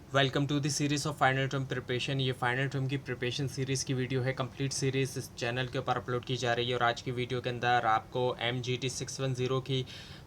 Welcome to the series of final term preparation. ये final term की preparation series की video है। Complete series इस चैनल के ऊपर अपलोड की जा रही है और आज की वीडियो के अंदर आपको MGT 610 की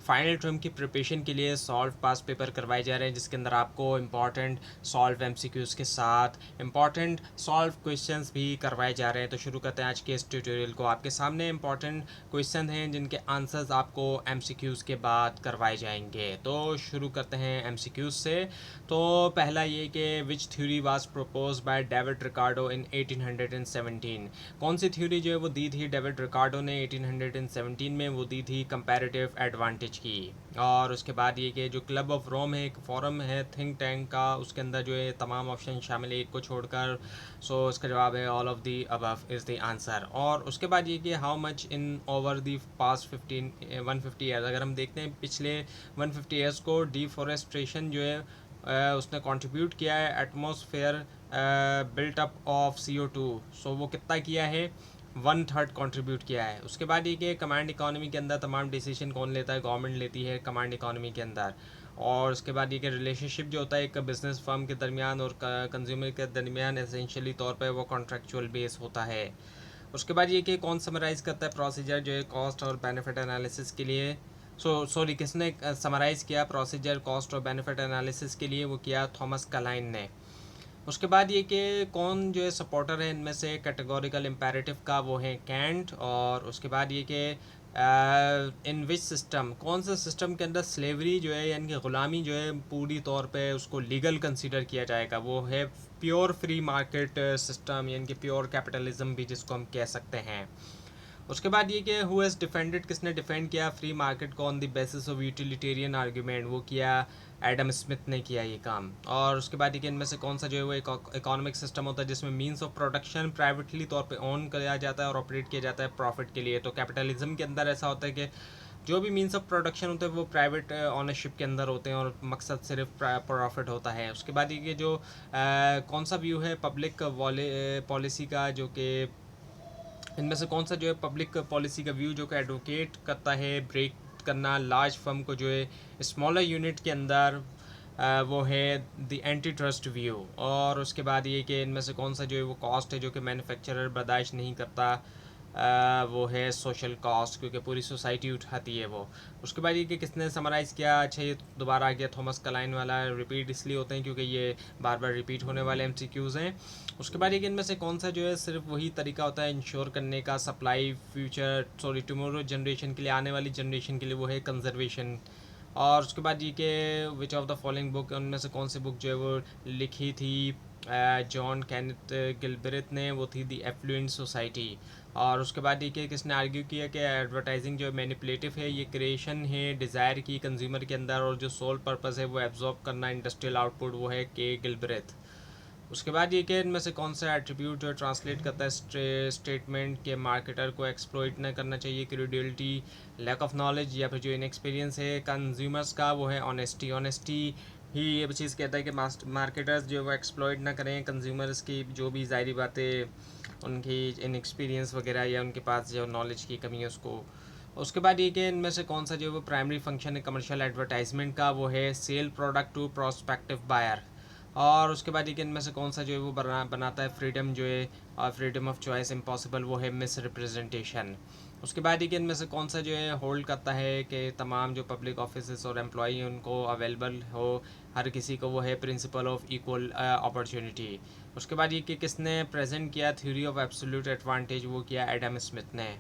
फाइनल टर्म की प्रिपरेशन के लिए सॉल्व पास पेपर करवाए जा रहे हैं, जिसके अंदर आपको इंपॉर्टेंट सॉल्व MCQs के साथ इंपॉर्टेंट सॉल्व क्वेश्चंस भी करवाए जा रहे हैं। तो शुरू करते हैं आज के इस ट्यूटोरियल को। आपके सामने इंपॉर्टेंट क्वेश्चन हैं जिनके आंसर्स आपको MCQs के बाद करवाए जाएंगे। तो शुरू करते हैं MCQs से। तो पहला ये कि which theory was propose by David Ricardo in 1817। कौन सी थ्योरी जो है वो दी थी डेविड रिकार्डो ने 1817 में? वो दी थी कंपैरेटिव एडवांटेज की। और उसके बाद ये कि जो क्लब ऑफ रोम है, एक फोरम है थिंक टैंक का, उसके अंदर जो है तमाम ऑप्शन शामिल है एक को छोड़कर। सो इसका जवाब है all of the above is the answer. और उसके बाद ये कि how much in over the past 150 years. अगर हम देखते हैं पिछले 150 ईयर्स को, डिफॉरेस्ट्रेशन जो है उसने कंट्रीब्यूट किया है atmosphere built up of CO2। सो वो कितना किया है? 1/3 कंट्रीब्यूट किया है। उसके बाद ये कि कमांड इकोनॉमी के अंदर तमाम डिसीजन कौन लेता है? गवर्नमेंट लेती है कमांड इकोनॉमी के अंदर। और उसके बाद ये कि रिलेशनशिप जो होता है एक बिजनेस फर्म के दरमियान और कंज्यूमर के दरमियान एसेंशियली तौर पर वो कॉन्ट्रेक्चुअल बेस होता है। उसके बाद ये कि कौन समराइज़ करता है प्रोसीजर जो है कॉस्ट और बेनिफिट एनालिसिस के लिए? सॉरी, किसने समराइज़ किया प्रोसीजर कॉस्ट और बेनिफिट एनालिसिस के लिए? वो किया थॉमस कलाइन ने। उसके बाद ये कि कौन जो है सपोर्टर है इनमें से कैटेगोरिकल इम्पेरेटिव का? वो है कैंट। और उसके बाद ये कि इन विच सिस्टम, कौन सा सिस्टम के अंदर स्लेवरी जो है यानी कि ग़ुलामी जो है पूरी तौर पे उसको लीगल कंसीडर किया जाएगा? वो है प्योर फ्री मार्केट सिस्टम, यानी कि प्योर कैपिटलिज्म भी जिसको हम कह सकते हैं। उसके बाद ये कि हु हैज़ डिफेंडेड, किसने डिफेंड किया फ्री मार्केट को on the basis of utilitarian argument? वो किया एडम स्मिथ ने किया ये काम। और उसके बाद ये कि इनमें से कौन सा जो है वो एक इकोनॉमिक सिस्टम होता है जिसमें मींस ऑफ प्रोडक्शन प्राइवेटली तौर पे ओन किया जाता है और ऑपरेट किया जाता है प्रॉफिट के लिए? तो कैपिटलिज्म के अंदर ऐसा होता है कि जो भी मींस ऑफ प्रोडक्शन होते हैं वो प्राइवेट ऑनरशिप के अंदर होते हैं और मकसद सिर्फ प्रॉफिट होता है। उसके बाद ये जो कौन सा व्यू है पब्लिक पॉलिसी का, जो कि इनमें से कौन सा जो है पब्लिक पॉलिसी का व्यू जो कि एडवोकेट करता है ब्रेक करना लार्ज फर्म को जो है स्मॉलर यूनिट के अंदर? वो है द एंटी ट्रस्ट व्यू। और उसके बाद ये कि इनमें से कौन सा जो है वो कॉस्ट है जो कि मैन्युफैक्चरर बर्दाश्त नहीं करता? वो है सोशल कॉस्ट, क्योंकि पूरी सोसाइटी उठाती है वो। उसके बाद ये कि किसने समराइज़ किया? अच्छा, ये दोबारा आ गया थॉमस कलाइन वाला। रिपीट इसलिए होते हैं क्योंकि ये बार बार रिपीट होने वाले MCQs हैं। उसके बाद एक इनमें से कौन सा जो है सिर्फ वही तरीका होता है इंश्योर करने का supply future sorry tomorrow generation के लिए, आने वाली जनरेशन के लिए? वो है कंजर्वेशन। और उसके बाद ये कि which of the following book, उनमें से कौन सी बुक जो है वो लिखी थी जॉन कैनेथ गिलब्रेथ ने? वो थी दी एफ्लुएंट सोसाइटी। और उसके बाद ये कि किसने आर्ग्यू किया कि एडवर्टाइजिंग जो मैनिपुलेटिव है, ये क्रिएशन है डिज़ायर की कंज्यूमर के अंदर, और जो सोल पर्पस है वो एब्जॉर्ब करना इंडस्ट्रियल आउटपुट, वो है के गिलब्रेथ। उसके बाद ये कि इनमें से कौन सा एट्रीब्यूट जो ट्रांसलेट करता है स्टेटमेंट के मार्केटर को एक्सप्लॉइट न करना चाहिए? क्रेडिबिलिटी, लैक ऑफ नॉलेज, या फिर जो इनएक्सपीरियंस है कंज्यूमर्स का? वो है ऑनेस्टी। ऑनेस्टी ही ये चीज़ कहता है कि मार्केटर्स जो वो एक्सप्लॉइट ना करें कंज्यूमर्स की जो भी ज़ाहिरी बातें उनकी इनएक्सपीरियंस वगैरह या उनके पास जो नॉलेज की कमी है उसको। उसके बाद ये कि इनमें से कौन सा जो वो प्राइमरी फंक्शन है कमर्शियल एडवर्टाइजमेंट का? वो है sell product to prospective buyer. और उसके बाद ये कि इनमें से कौन सा जो है वो बनाता है फ्रीडम जो है और फ्रीडम ऑफ चॉइस इम्पॉसिबल? वो है मिस रिप्रेजेंटेशन। उसके बाद ये कि इनमें से कौन सा जो है होल्ड करता है कि तमाम जो पब्लिक ऑफिस और एम्प्लॉई उनको अवेलेबल हो हर किसी को? वो है प्रिंसिपल ऑफ इक्वल अपॉर्चुनिटी। उसके बाद ये कि किसने प्रेजेंट किया थ्योरी ऑफ एब्सोल्यूट एडवांटेज? वो किया एडम स्मिथ ने।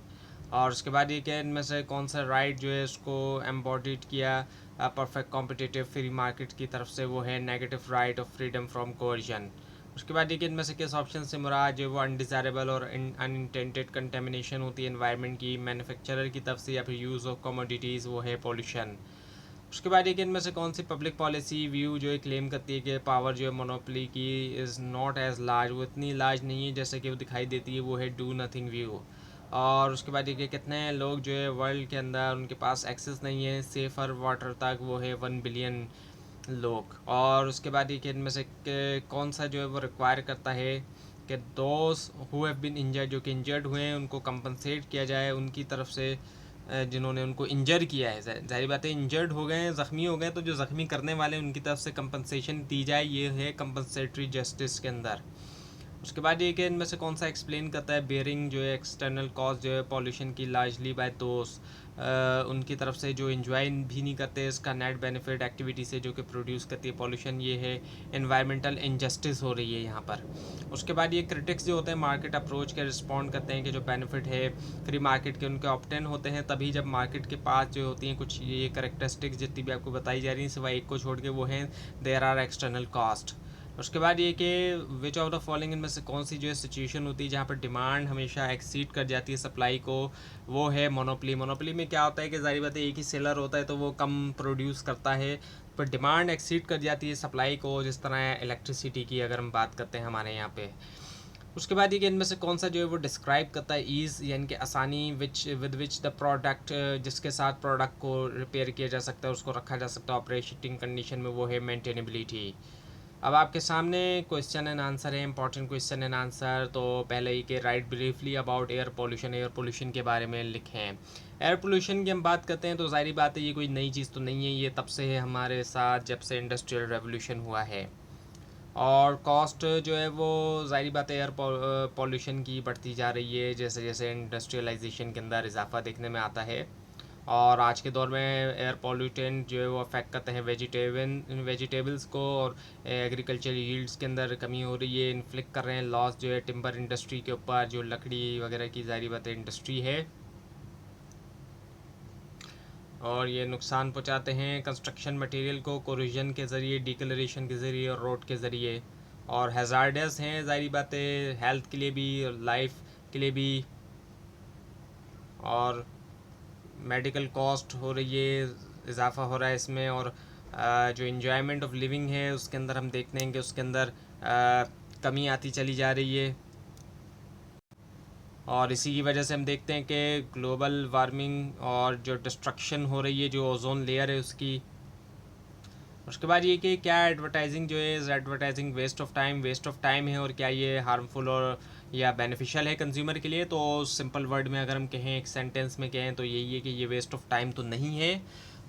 और उसके बाद ये कि इनमें से कौन सा राइट जो है उसको एम्बॉडीड किया परफेक्ट कॉम्पिटिटिव फ्री मार्केट की तरफ से? वो है negative right of freedom from coercion. उसके बाद ये कि इनमें से किस ऑप्शन से मुराद जो वो अनडिज़ायरेबल और अनइंटेंटेड कंटेमिनेशन होती है एनवायरनमेंट की मैन्युफैक्चरर की तरफ से या फिर यूज़ ऑफ कमोडिटीज़? वो है पॉल्यूशन। उसके बाद एक इनमें से कौन सी पब्लिक पॉलिसी व्यू जो है क्लेम करती है कि पावर जो है मोनोपली की इज़ नॉट एज लार्ज, वो इतनी लार्ज नहीं है जैसे कि वो दिखाई देती है? वो है डू नथिंग व्यू। और उसके बाद देखिए कितने लोग जो है वर्ल्ड के अंदर उनके पास एक्सेस नहीं है सेफ़र वाटर तक? वो है 1 बिलियन लोग। और उसके बाद ये इनमें से कौन सा जो है वो रिक्वायर करता है कि दोस्त हु हैव बीन इंजर्ड, जो कि इंजर्ड हुए हैं, उनको कंपनसेट किया जाए उनकी तरफ से? जिन्होंने उनको इंजर किया है, जाहिर बात है इंजर्ड हो गए हैं, ज़ख्मी हो गए, तो जो ज़ख्मी करने वाले हैं उनकी तरफ से कंपनसेशन दी जाए, ये है कंपनसेटरी जस्टिस के अंदर। उसके बाद ये कि इनमें से कौन सा एक्सप्लेन करता है बेयरिंग जो है एक्सटर्नल कॉज जो है पॉल्यूशन की लार्जली बाय दोस्त उनकी तरफ से जो इंजॉय भी नहीं करते इसका नेट बेनिफिट एक्टिविटी से जो कि प्रोड्यूस करती है पॉल्यूशन, ये है एनवायरमेंटल इनजस्टिस हो रही है यहाँ पर। उसके बाद ये क्रिटिक्स जो होते हैं मार्केट अप्रोच के रिस्पॉन्ड करते हैं कि जो बेनिफिट है फ्री मार्केट के उनके ऑप्टेन होते हैं तभी जब मार्केट के पास जो होती हैं कुछ ये करेक्टरिस्टिक्स जितनी भी आपको बताई जा रही हैं सिवाय एक को छोड़ के, वो हैं देयर आर एक्सटर्नल कॉस्ट। उसके बाद ये कि विच ऑफ द फॉलोइंग इनमें से कौन सी जो है सिचुएशन होती है जहाँ पर डिमांड हमेशा एक्सीड कर जाती है सप्लाई को, वो है मोनोपली। मोनोपली में क्या होता है कि जाहिर बात है एक ही सेलर होता है तो वो कम प्रोड्यूस करता है, पर डिमांड एक्सीड कर जाती है सप्लाई को, जिस तरह इलेक्ट्रिसिटी की अगर हम बात करते हैं हमारे यहाँ पे। उसके बाद ये कि इनमें से कौन सा जो है वो डिस्क्राइब करता है ईज़ यानी कि आसानी विद विच द प्रोडक्ट जिसके साथ प्रोडक्ट को रिपेयर किया जा सकता है, उसको रखा जा सकता है ऑपरेटिंग कंडीशन में, वो है मेंटेनेबिलिटी। अब आपके सामने क्वेश्चन एंड आंसर है, इंपॉर्टेंट क्वेश्चन एंड आंसर। तो पहले ये कि right briefly about air pollution, air pollution के बारे में लिखें। एयर पोल्यूशन की हम बात करते हैं तो जाहिर बात है ये कोई नई चीज़ तो नहीं है, ये तब से है हमारे साथ जब से इंडस्ट्रियल रेवोल्यूशन हुआ है। और कॉस्ट जो है वो जाहिर बात है एयर पोल्यूशन की बढ़ती जा रही है जैसे जैसे इंडस्ट्रियलाइजेशन के अंदर इजाफा देखने में आता है। और आज के दौर में एयर पोल्यूटेंट जो है वो अफेक्ट करते हैं वेजिटेबल्स को, और एग्रीकल्चर यील्ड्स के अंदर कमी हो रही है, इन्फ्लिक्ट कर रहे हैं लॉस जो है टिम्बर इंडस्ट्री के ऊपर, जो लकड़ी वगैरह की जारी बात इंडस्ट्री है, और ये नुकसान पहुंचाते हैं कंस्ट्रक्शन मटेरियल को कोरोजन के ज़रिए, डिकलरेशन के ज़रिए और रोड के ज़रिए, और हैज़ार्डस हैं जारी बातें हेल्थ के लिए भी और लाइफ के लिए भी, और मेडिकल कॉस्ट हो रही है, इजाफ़ा हो रहा है इसमें, और जो इन्जॉयमेंट ऑफ लिविंग है उसके अंदर हम देखते हैं कि उसके अंदर कमी आती चली जा रही है। और इसी की वजह से हम देखते हैं कि ग्लोबल वार्मिंग और जो डिस्ट्रक्शन हो रही है जो ओजोन लेयर है उसकी। उसके बाद ये कि क्या एडवर्टाइजिंग जो है एडवर्टाइजिंग वेस्ट ऑफ टाइम है, और क्या ये हार्मफुल और या बेनिफिशियल है कंज्यूमर के लिए। तो सिंपल वर्ड में अगर हम कहें, एक सेंटेंस में कहें, तो यही है कि ये वेस्ट ऑफ टाइम तो नहीं है।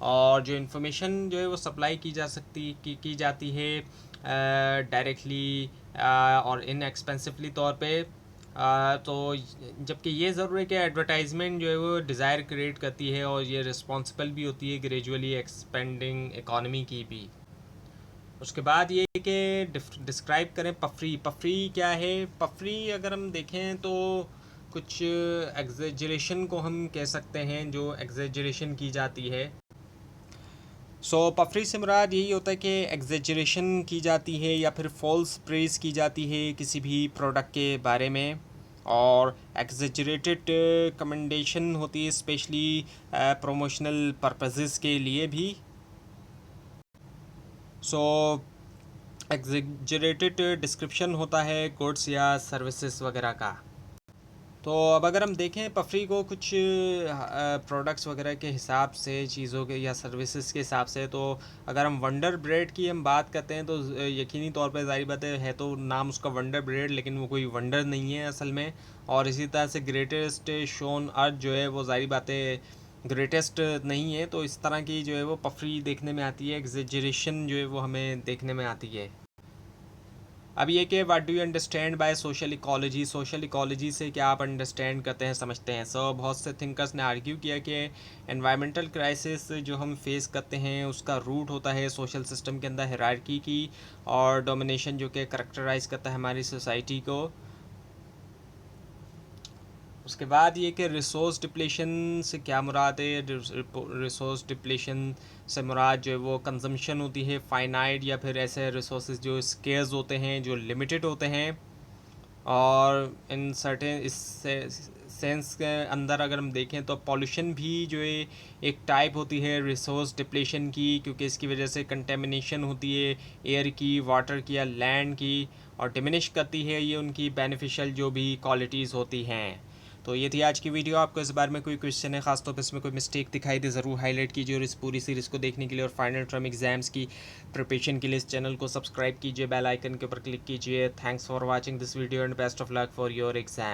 और जो इन्फॉर्मेशन जो है वो सप्लाई की जाती है डायरेक्टली और इनएक्सपेंसिवली तौर पे, तो जबकि ये ज़रूर है कि एडवर्टाइजमेंट जो है वो डिज़ायर क्रिएट करती है और ये रिस्पॉन्सिबल भी होती है ग्रेजुअली एक्सपेंडिंग इकॉनमी की भी। उसके बाद ये कि डिस्क्राइब करें पफरी। पफरी क्या है? पफरी अगर हम देखें तो कुछ एग्जेजरेशन को हम कह सकते हैं, जो एग्जेजरेशन की जाती है। पफरी से मुराद यही होता है कि एग्जेजरेशन की जाती है या फिर फॉल्स प्रेज की जाती है किसी भी प्रोडक्ट के बारे में, और एग्जेजरेटेड कमेंडेशन होती है स्पेशली प्रमोशनल पर्पसेस के लिए भी। एग्जेजरेटेड डिस्क्रिप्शन होता है गुड्स या सर्विसेज वगैरह का। तो अब अगर हम देखें पफरी को कुछ प्रोडक्ट्स वगैरह के हिसाब से, चीज़ों के या सर्विसेज के हिसाब से, तो अगर हम वंडर ब्रेड की हम बात करते हैं तो यकीनी तौर पे जाहिर बात है तो नाम उसका वंडर ब्रेड, लेकिन वो कोई वंडर नहीं है असल में। और इसी तरह से ग्रेटेस्ट शोन अर्थ जो है वो जाहिर बात है ग्रेटेस्ट नहीं है। तो इस तरह की जो है वो पफरी देखने में आती है, एग्जेजरेशन जो है वो हमें देखने में आती है। अब ये कि what do you understand by social ecology. Social ecology से क्या आप अंडरस्टैंड करते हैं, समझते हैं। बहुत से थिंकर्स ने आर्ग्यू किया कि एनवायरमेंटल क्राइसिस जो हम फेस करते हैं उसका रूट होता है सोशल सिस्टम के अंदर हायरार्की की और डोमिनेशन, जो कि करैक्टराइज करता है हमारी सोसाइटी को। उसके बाद ये कि रिसोर्स डिप्लेशन से क्या मुराद है। रिसोर्स डिप्लेशन से मुराद जो है वो कंजम्पशन होती है फाइनाइट, या फिर ऐसे रिसोर्स जो स्केर्स होते हैं, जो लिमिटेड होते हैं। और इन सर्टेन इस सेंस के अंदर अगर हम देखें तो पॉल्यूशन भी जो है एक टाइप होती है रिसोर्स डिप्लेशन की, क्योंकि इसकी वजह से कंटेमिनेशन होती है एयर की, वाटर की या लैंड की, और डिमिनिश करती है ये उनकी बेनिफिशियल जो भी क्वालिटीज़ होती हैं। तो ये थी आज की वीडियो। आपको इस बारे में कोई क्वेश्चन है, खासतौर पर इसमें कोई मिस्टेक दिखाई दे ज़रूर हाईलाइट कीजिए, और इस पूरी सीरीज़ को देखने के लिए और फाइनल टर्म एग्जाम्स की प्रिपरेशन के लिए इस चैनल को सब्सक्राइब कीजिए, बेल आइकन के ऊपर क्लिक कीजिए। Thanks for watching this video and best of luck for your exam.